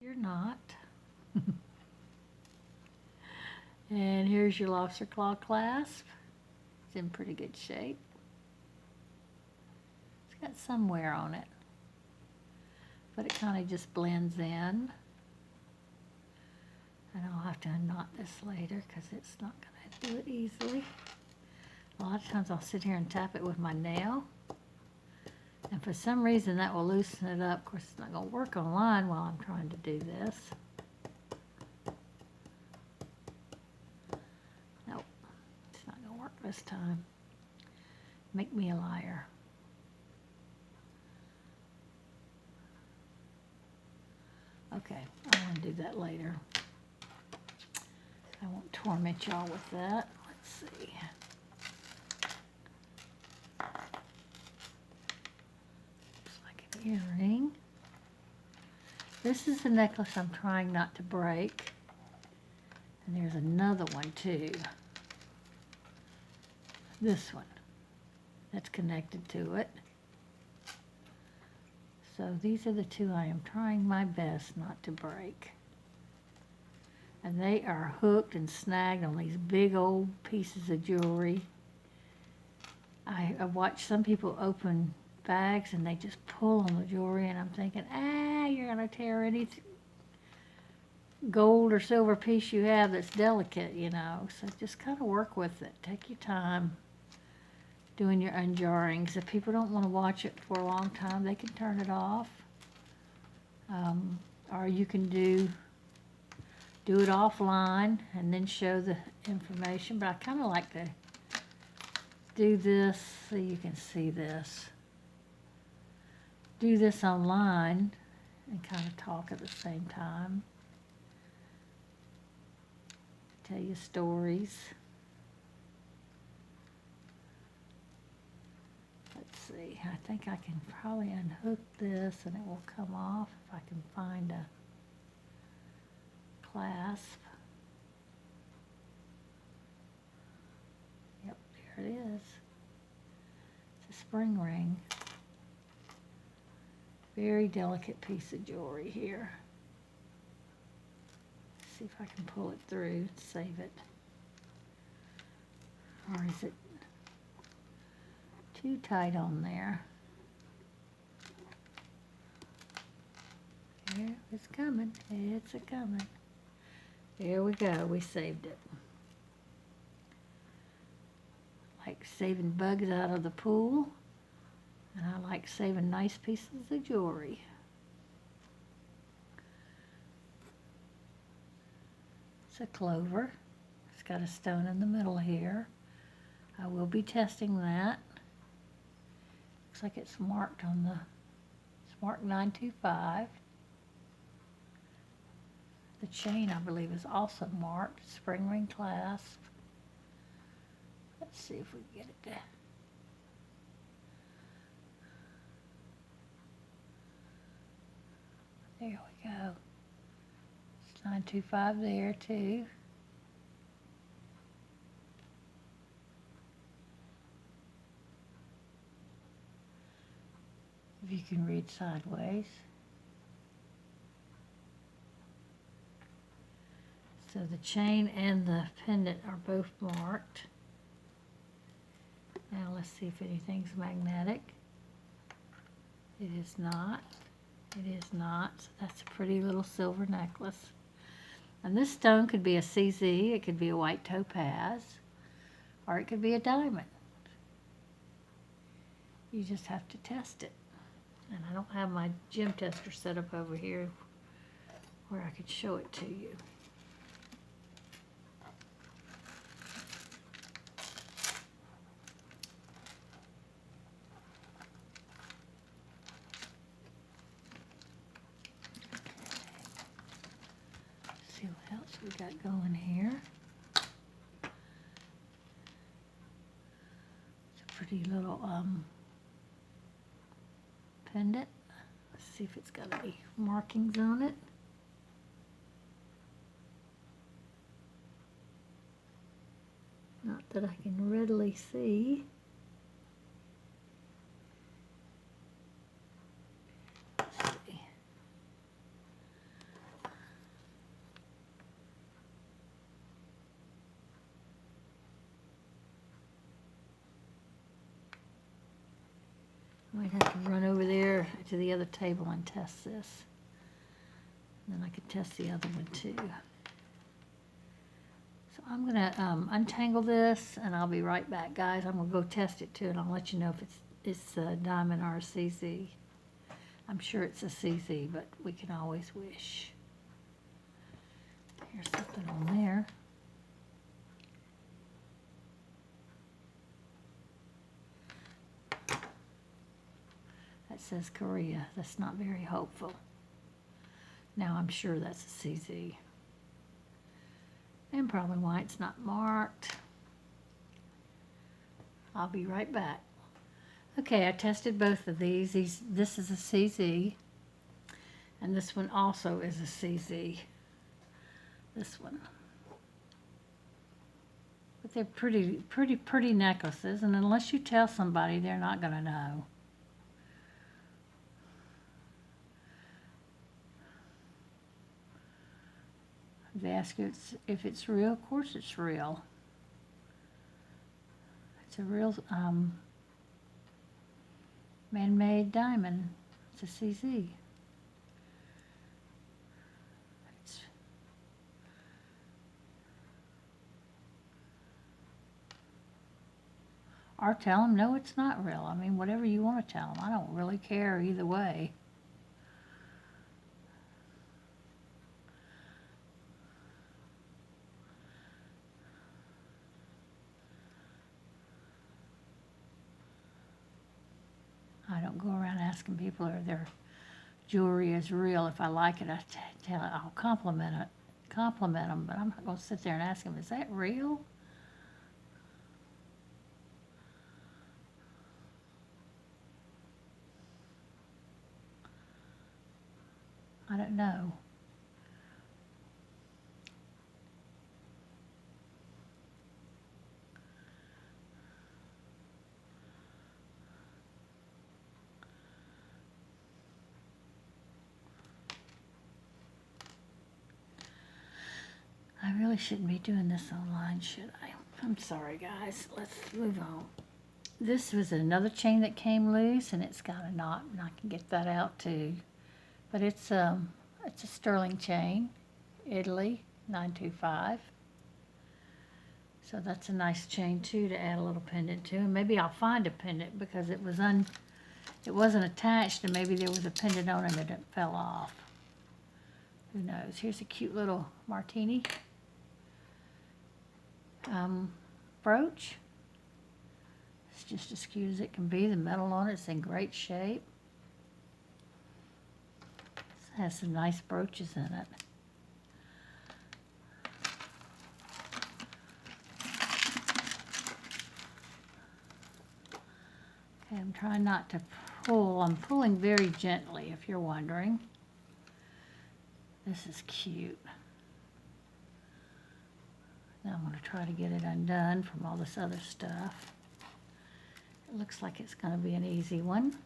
You're not. And here's your lobster claw clasp. It's in pretty good shape. It's got some wear on it, but it kind of just blends in. And I'll have to unknot this later because it's not going to do it easily. A lot of times I'll sit here and tap it with my nail. And for some reason that will loosen it up. Of course, it's not going to work online while I'm trying to do this. Nope, it's not going to work this time. Make me a liar. Okay, I'm going to do that later. I won't torment y'all with that. Let's see. Looks like an earring. This is the necklace I'm trying not to break. And there's another one too. This one. That's connected to it. So these are the two I am trying my best not to break. And they are hooked and snagged on these big old pieces of jewelry. I watch some people open bags and they just pull on the jewelry, and I'm thinking, you're gonna tear any gold or silver piece you have that's delicate, you know. So just kind of work with it. Take your time doing your unjarrings. If people don't want to watch it for a long time, they can turn it off. Or you can do it offline and then show the information. But I kind of like to do this so you can see this. Do this online and kind of talk at the same time. Tell you stories. Let's see, I think I can probably unhook this and it will come off if I can find a clasp. Yep, there it is. It's a spring ring. Very delicate piece of jewelry here. Let's see if I can pull it through, save it. Or is it too tight on there? Here, it's coming. It's a coming. There we go. We saved it. Like saving bugs out of the pool. And I like saving nice pieces of jewelry. It's a clover. It's got a stone in the middle here. I will be testing that. Looks like it's marked on the, it's marked 925. The chain, I believe, is also marked, spring ring clasp. Let's see if we can get it to. There we go. It's 925 there too. If you can read sideways. So the chain and the pendant are both marked. Now let's see if anything's magnetic. It is not. It is not. So that's a pretty little silver necklace. And this stone could be a CZ, it could be a white topaz, or it could be a diamond. You just have to test it. And I don't have my gem tester set up over here where I could show it to you. See what else we got going here. It's a pretty little pendant. Let's see if it's got any markings on it. Not that I can readily see. Let's see. Might have to run over there to the other table and test this. And then I could test the other one too. So I'm gonna untangle this and I'll be right back, guys. I'm gonna go test it too and I'll let you know if it's a diamond or a CZ. I'm sure it's a CZ, but we can always wish. Here's something on there. That says Korea. That's not very hopeful. Now I'm sure that's a CZ. And probably why it's not marked. I'll be right back. Okay, I tested both of these. This is a CZ. And this one also is a CZ. This one. But they're pretty necklaces. And unless you tell somebody, they're not going to know. They ask you if it's real. Of course it's real. It's a real man-made diamond. It's a CZ. Or tell them, no, it's not real. I mean, whatever you want to tell them. I don't really care either way. I don't go around asking people if their jewelry is real. If I like it, I'll compliment them. But I'm not going to sit there and ask them, is that real? I don't know. I really shouldn't be doing this online, should I? I'm sorry, guys. Let's move on. This was another chain that came loose, and it's got a knot, and I can get that out too. But it's a sterling chain, Italy, 925. So that's a nice chain too to add a little pendant to. And maybe I'll find a pendant because it wasn't attached, and maybe there was a pendant on it and it fell off. Who knows? Here's a cute little martini brooch. It's just as cute as it can be. The metal on it's in great shape. It has some nice brooches in it. Okay, I'm trying not to pull. I'm pulling very gently, if you're wondering. This is cute. Now I'm going to try to get it undone from all this other stuff. It looks like it's going to be an easy one.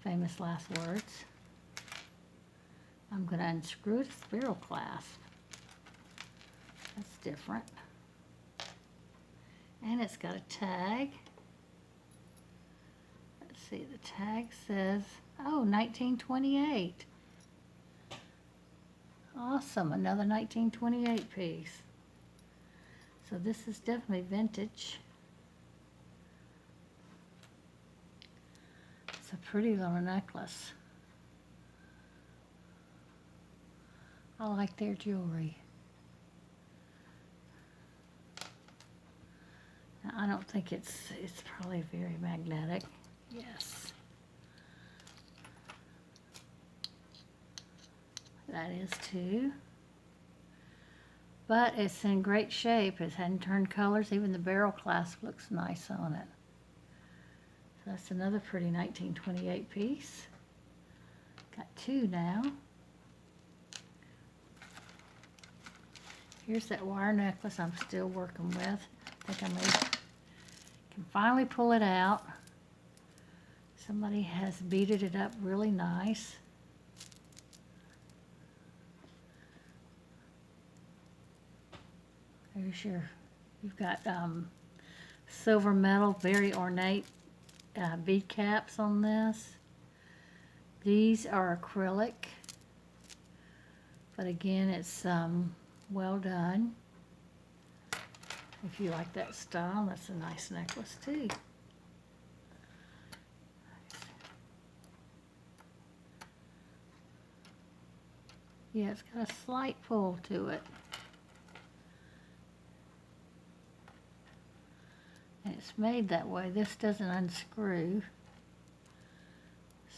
Famous last words. I'm going to unscrew the spiral clasp. That's different. And it's got a tag. Let's see, the tag says, oh, 1928. Awesome, another 1928 piece. So this is definitely vintage. It's a pretty little necklace. I like their jewelry. Now, I don't think it's probably very magnetic. Yes. That is too. But it's in great shape. It hadn't turned colors. Even the barrel clasp looks nice on it. So that's another pretty 1928 piece. Got two now. Here's that wire necklace I'm still working with. I think I can finally pull it out. Somebody has beaded it up really nice. There's you've got silver metal, very ornate bead caps on this. These are acrylic, but again, it's well done. If you like that style, that's a nice necklace too. Yeah, it's got a slight pull to it. And it's made that way. This doesn't unscrew.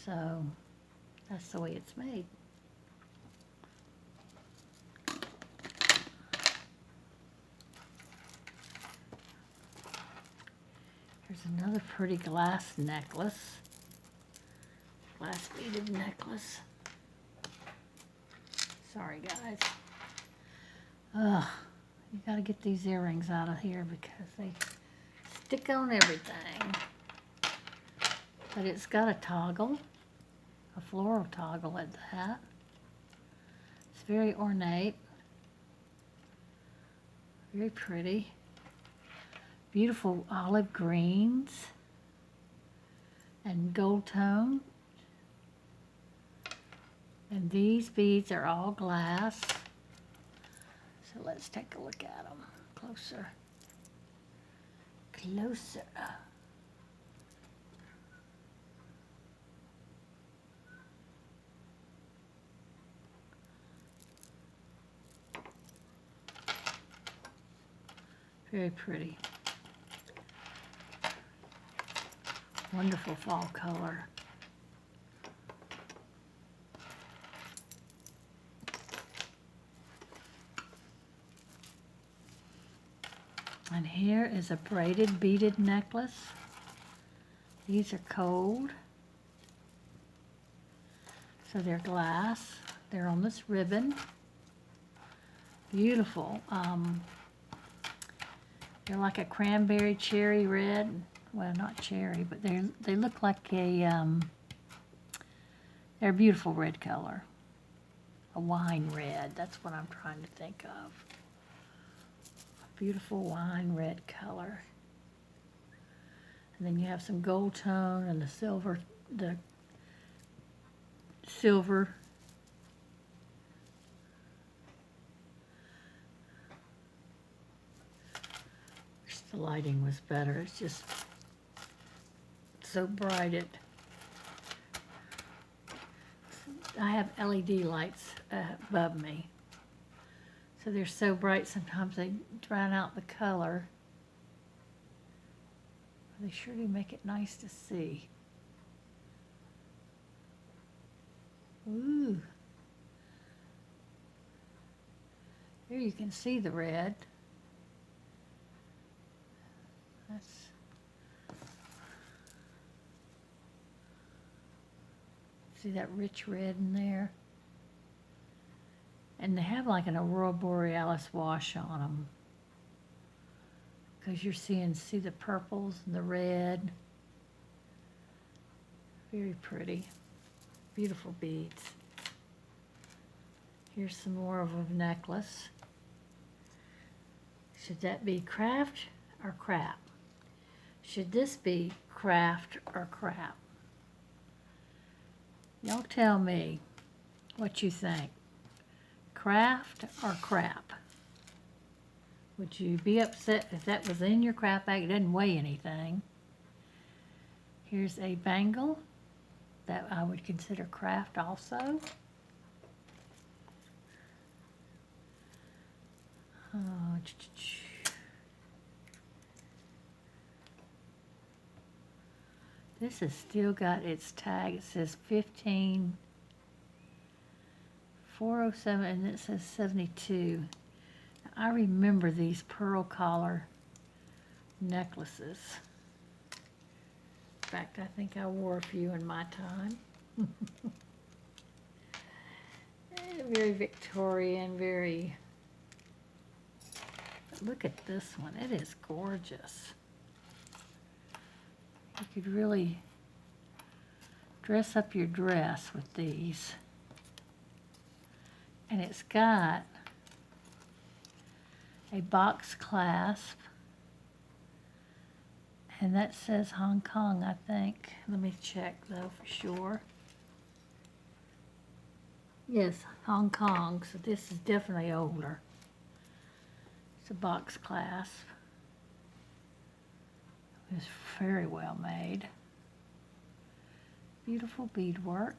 So that's the way it's made. Here's another pretty glass necklace. Glass beaded necklace. Sorry guys. Ugh, you gotta get these earrings out of here because they stick on everything. But it's got a toggle, a floral toggle at that. It's very ornate. Very pretty. Beautiful olive greens and gold tone. And these beads are all glass. So let's take a look at them closer. Closer. Very pretty. Wonderful fall color. And here is a braided beaded necklace. These are cold. So they're glass. They're on this ribbon. Beautiful. They're like a cranberry cherry red. Well, not cherry, but they look like a, they're a beautiful red color. A wine red, that's what I'm trying to think of. A beautiful wine red color. And then you have some gold tone and the silver. Wish the lighting was better, it's just so bright. I have LED lights above me, so they're so bright sometimes they drown out the color. They sure do make it nice to see. Ooh. Here you can see the red. That's see that rich red in there? And they have like an Aurora Borealis wash on them. Because you're see the purples and the red. Very pretty. Beautiful beads. Here's some more of a necklace. Should that be craft or crap? Should this be craft or crap? Y'all tell me what you think. Craft or crap? Would you be upset if that was in your crap bag? It doesn't weigh anything. Here's a bangle that I would consider craft also. Oh, this has still got its tag. It says 15407 and it says 72. I remember these pearl collar necklaces. In fact, I think I wore a few in my time. Very Victorian, very... Look at this one. It is gorgeous. You could really dress up your dress with these. And it's got a box clasp And that says Hong Kong, I think. Let me check though for sure. Yes, Hong Kong, so this is definitely older. It's a box clasp. It's very well made. Beautiful beadwork.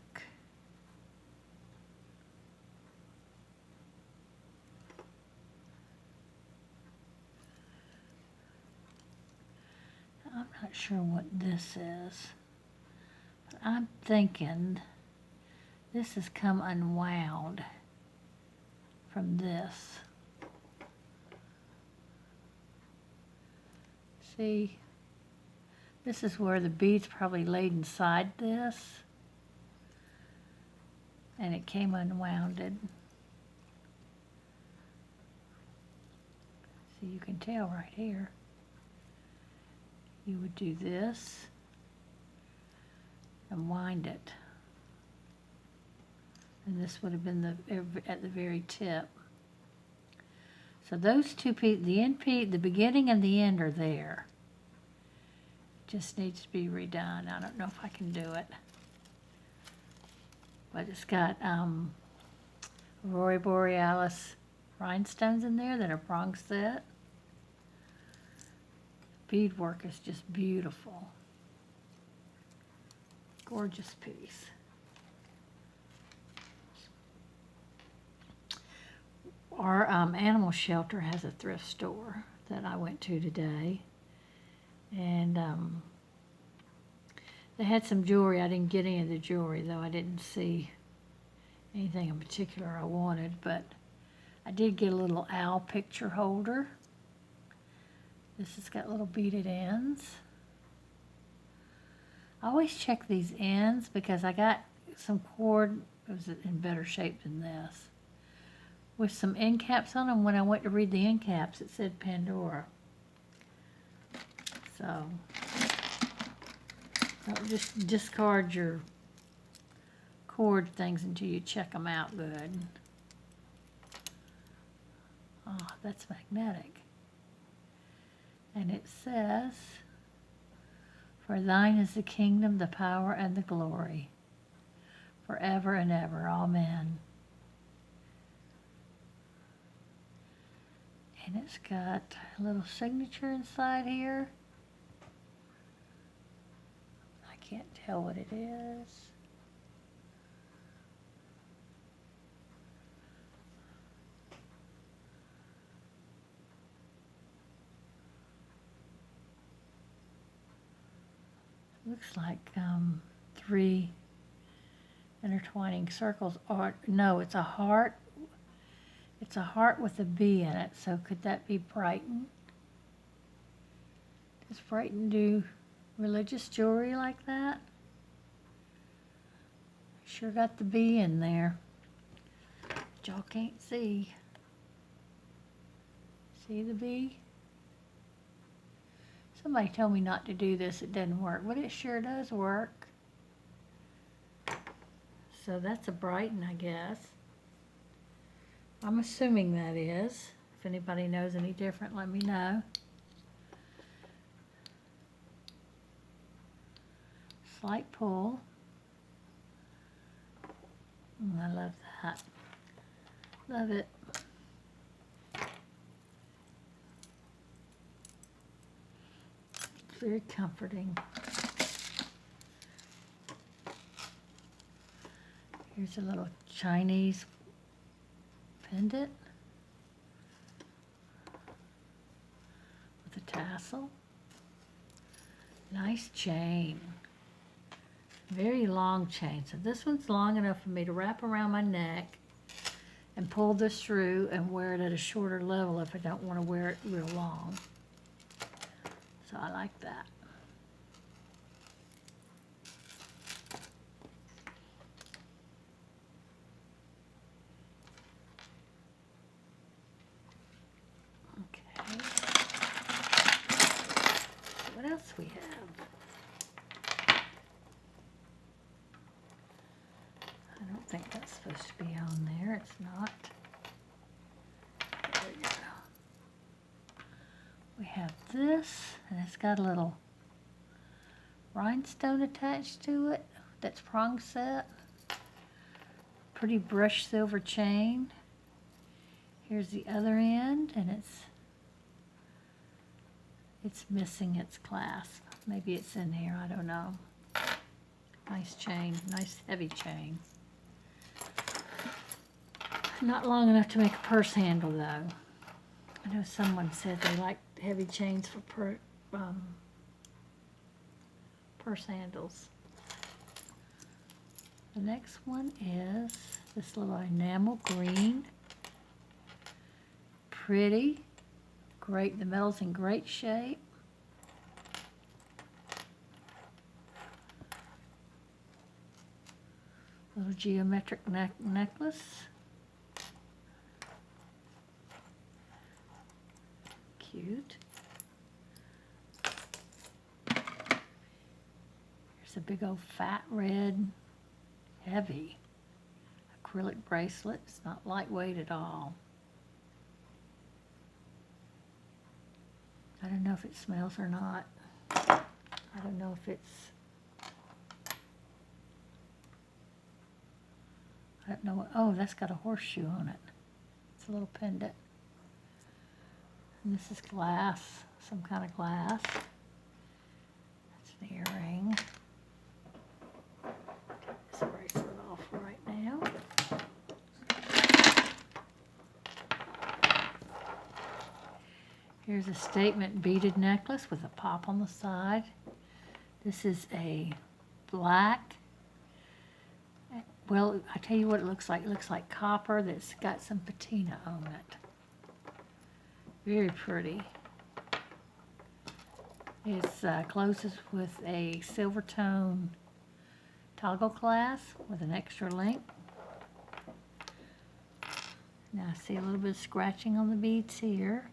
I'm not sure what this is, but I'm thinking this has come unwound from this. See, this is where the beads probably laid inside this, and it came unwounded. So you can tell right here. You would do this and wind it. And this would have been at the very tip. So those two pieces, the beginning and the end are there. Just needs to be redone. I don't know if I can do it. But it's got Aurora Borealis rhinestones in there that are prong set. Beadwork is just beautiful. Gorgeous piece. Our animal shelter has a thrift store that I went to today. And they had some jewelry. I didn't get any of the jewelry, though. I didn't see anything in particular I wanted. But I did get a little owl picture holder. This has got little beaded ends. I always check these ends because I got some cord, it was in better shape than this, with some end caps on them. When I went to read the end caps, it said Pandora. So, don't just discard your cord things until you check them out good. Oh, that's magnetic. And it says, "For thine is the kingdom, the power, and the glory, forever and ever. Amen." And it's got a little signature inside here. I can't tell what it is. Looks like 3 intertwining circles. Or no, it's a heart. It's a heart with a B in it. So could that be Brighton? Does Brighton do religious jewelry like that? Sure got the B in there. But y'all can't see. See the B? Somebody told me not to do this, it doesn't work, but it sure does work. So that's a Brighton, I guess. I'm assuming that is. If anybody knows any different, let me know. Slight pull. I love that. Love it. Very comforting. Here's a little Chinese pendant with a tassel. Nice chain. Very long chain. So this one's long enough for me to wrap around my neck and pull this through and wear it at a shorter level if I don't want to wear it real long. So I like that. Okay. What else we have? I don't think that's supposed to be on there. It's not. There we go. We have this, and it's got a little rhinestone attached to it. That's prong set. Pretty brushed silver chain. Here's the other end, and it's missing its clasp. Maybe it's in here, I don't know. Nice chain, nice heavy chain. Not long enough to make a purse handle though. I know someone said they like heavy chains for purse handles. The next one is this little enamel green. Pretty, great, the metal's in great shape. Little geometric necklace. Cute. Here's a big old fat red, heavy acrylic bracelet. It's not lightweight at all. I don't know if it smells or not. I don't know if it's, I don't know. Oh, that's got a horseshoe on it. It's a little pendant. And this is glass, some kind of glass. That's an earring. Take this bracelet off right now. Here's a statement beaded necklace with a pop on the side. This is a black, well, I tell you what it looks like. It looks like copper that's got some patina on it. Very pretty. It closes with a silver tone toggle clasp with an extra link. Now I see a little bit of scratching on the beads here.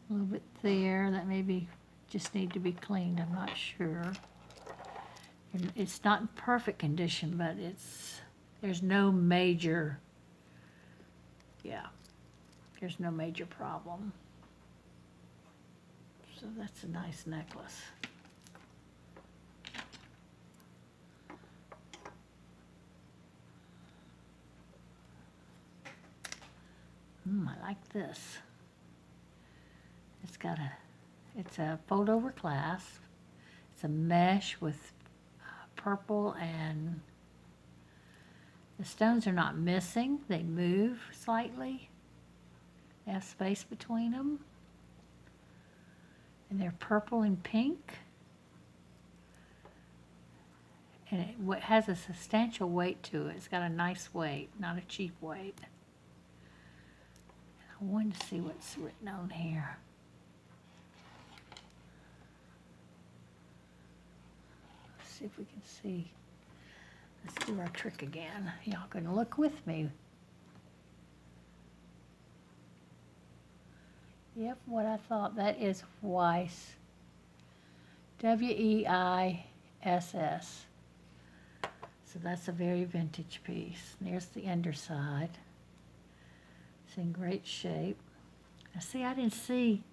A little bit there, that maybe just need to be cleaned, I'm not sure. And it's not in perfect condition, but there's no major, there's no major problem. So that's a nice necklace. I like this. It's a fold over clasp. It's a mesh with purple, and the stones are not missing. They move slightly. They have space between them. And they're purple and pink. And it has a substantial weight to it. It's got a nice weight, not a cheap weight. I wanted to see what's written on here. See if we can see. Let's do our trick again. Y'all gonna look with me. Yep, what I thought. That is Weiss. W-E-I-S-S. So that's a very vintage piece. There's the underside. It's in great shape. Now see, I didn't see.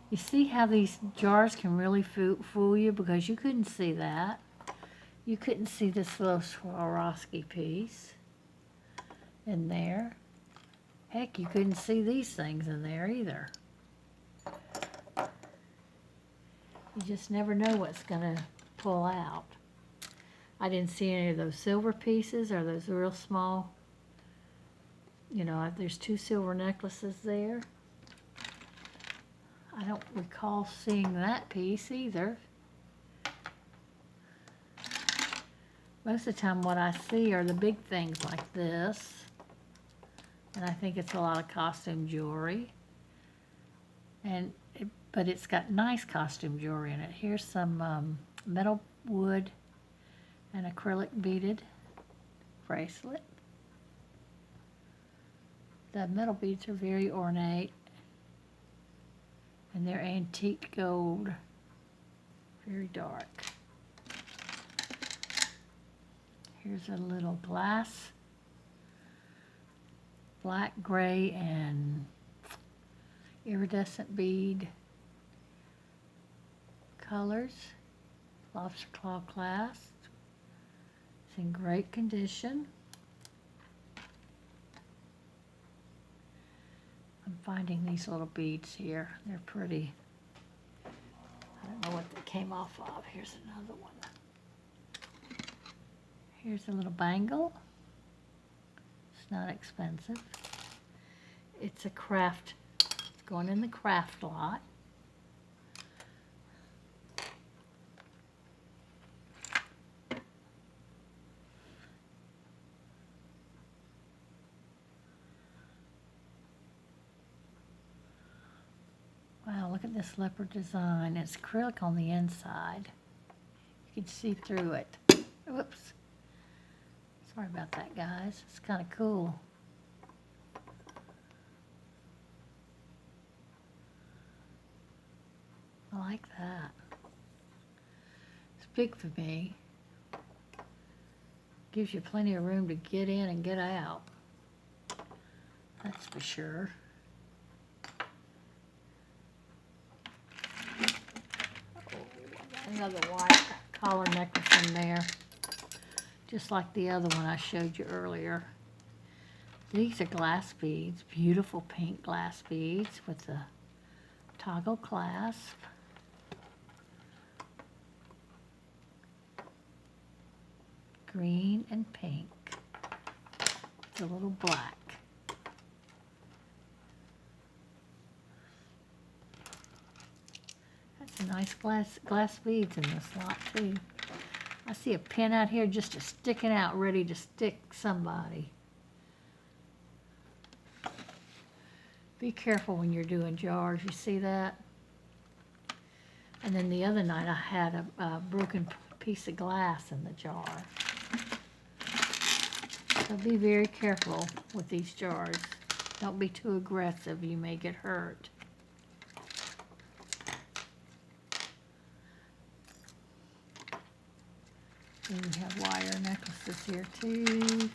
You see how these jars can really fool you, because you couldn't see that. You couldn't see this little Swarovski piece in there. Heck, you couldn't see these things in there either. You just never know what's gonna pull out. I didn't see any of those silver pieces or those real small, there's two silver necklaces there. I don't recall seeing that piece either. Most of the time what I see are the big things like this. And I think it's a lot of costume jewelry. But it's got nice costume jewelry in it. Here's some metal wood and acrylic beaded bracelet. The metal beads are very ornate. And they're antique gold. Very dark. Here's a little glass, black, gray, and iridescent bead colors. Lobster claw clasp. It's in great condition. I'm finding these little beads here. They're pretty. I don't know what they came off of. Here's another one. Here's a little bangle. It's not expensive. It's a craft. It's going in the craft lot. Wow, look at this leopard design. It's acrylic on the inside. You can see through it. Whoops. Sorry about that, guys. It's kind of cool. I like that. It's big for me. Gives you plenty of room to get in and get out. That's for sure. Another white collar necklace in there, just like the other one I showed you earlier. These are glass beads, beautiful pink glass beads with the toggle clasp. Green and pink. It's a little black. Some nice glass beads in this lot too. I see a pin out here just sticking out, ready to stick somebody. Be careful when you're doing jars. You see that? And then the other night I had a broken piece of glass in the jar. So be very careful with these jars. Don't be too aggressive. You may get hurt. And we have wire necklaces here too.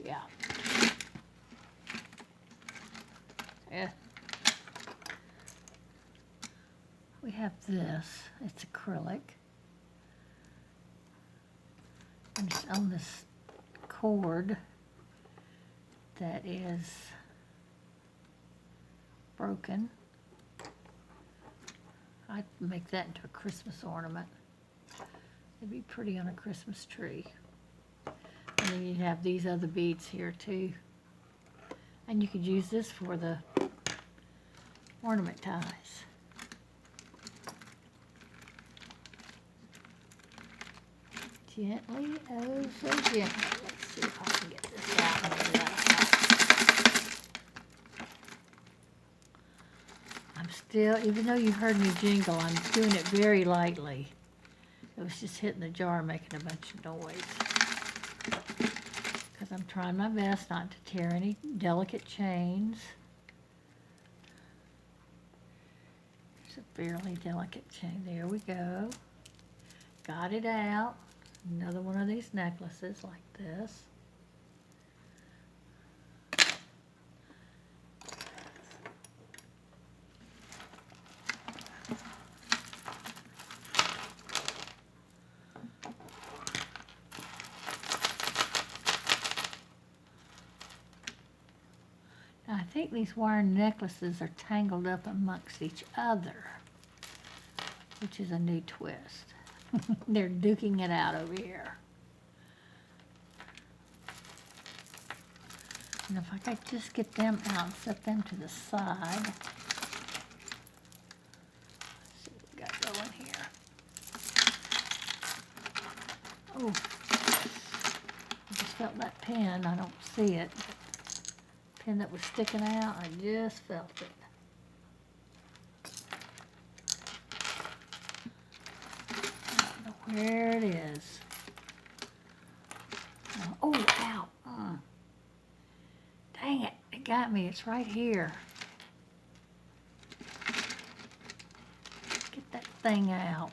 Yeah. Yeah. We have this. It's acrylic. And it's on this cord that is broken. I'd make that into a Christmas ornament. It'd be pretty on a Christmas tree. And then you have these other beads here too. And you could use this for the ornament ties. Gently, oh so gently. Let's see if I can get this out. Maybe that'll help. I'm still, even though you heard me jingle, I'm doing it very lightly. It was just hitting the jar, making a bunch of noise. Because I'm trying my best not to tear any delicate chains. It's a fairly delicate chain. There we go. Got it out. Another one of these necklaces like this. Now, I think these wire necklaces are tangled up amongst each other, which is a new twist. They're duking it out over here. And if I could just get them out and set them to the side. Let's see what we got going here. Oh, I just felt that pin. I don't see it. Pin that was sticking out, I just felt it. Where it is. Oh, ow. Dang it. It got me. It's right here. Get that thing out.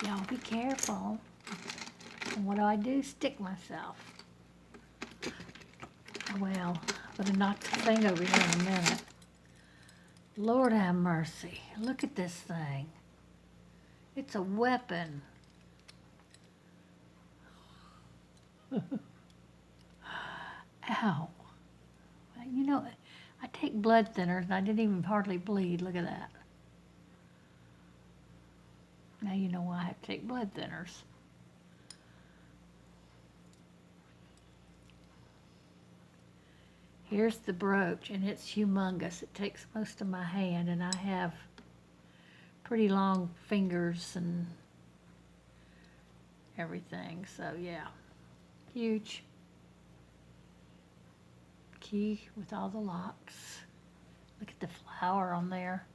Y'all be careful. And what do? Stick myself. Well, Gonna knock the thing over here in a minute. Lord have mercy. Look at this thing. It's a weapon. Ow. You know, I take blood thinners and I didn't even hardly bleed. Look at that. Now you know why I have to take blood thinners. Here's the brooch, and it's humongous. It takes most of my hand, and I have pretty long fingers and everything, so yeah. Huge. Key with all the locks. Look at the flower on there.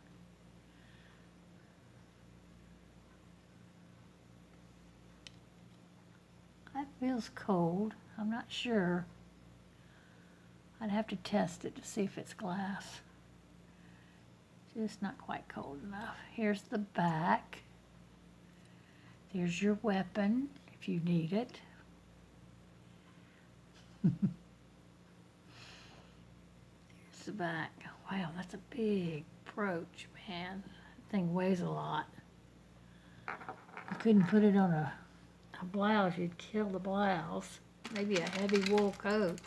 That feels cold. I'm not sure. I'd have to test it to see if it's glass. Just not quite cold enough. Here's the back. There's your weapon if you need it. Here's the back. Wow, that's a big brooch, man. That thing weighs a lot. You couldn't put it on a blouse. You'd kill the blouse. Maybe a heavy wool coat.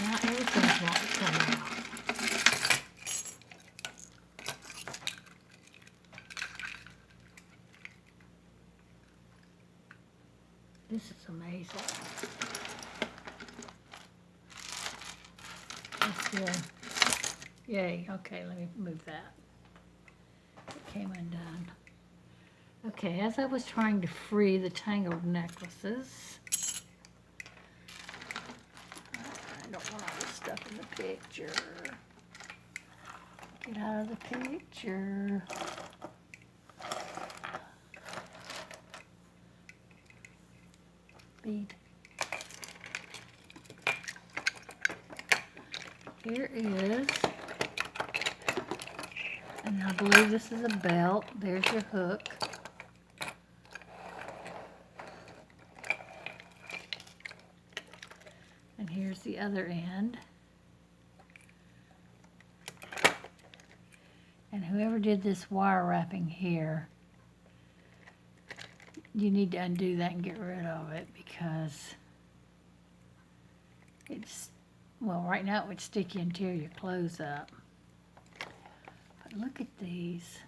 Now everything's not coming out. This is amazing. Yay, okay, let me move that. It came undone. Okay, as I was trying to free the tangled necklaces, I don't want all this stuff in the picture. Get out of the picture. Bead. Here is, and I believe this is a belt. There's your hook. And here's the other end. And whoever did this wire wrapping here, you need to undo that and get rid of it because it's, well, right now it would stick you and tear your clothes up. But look at these.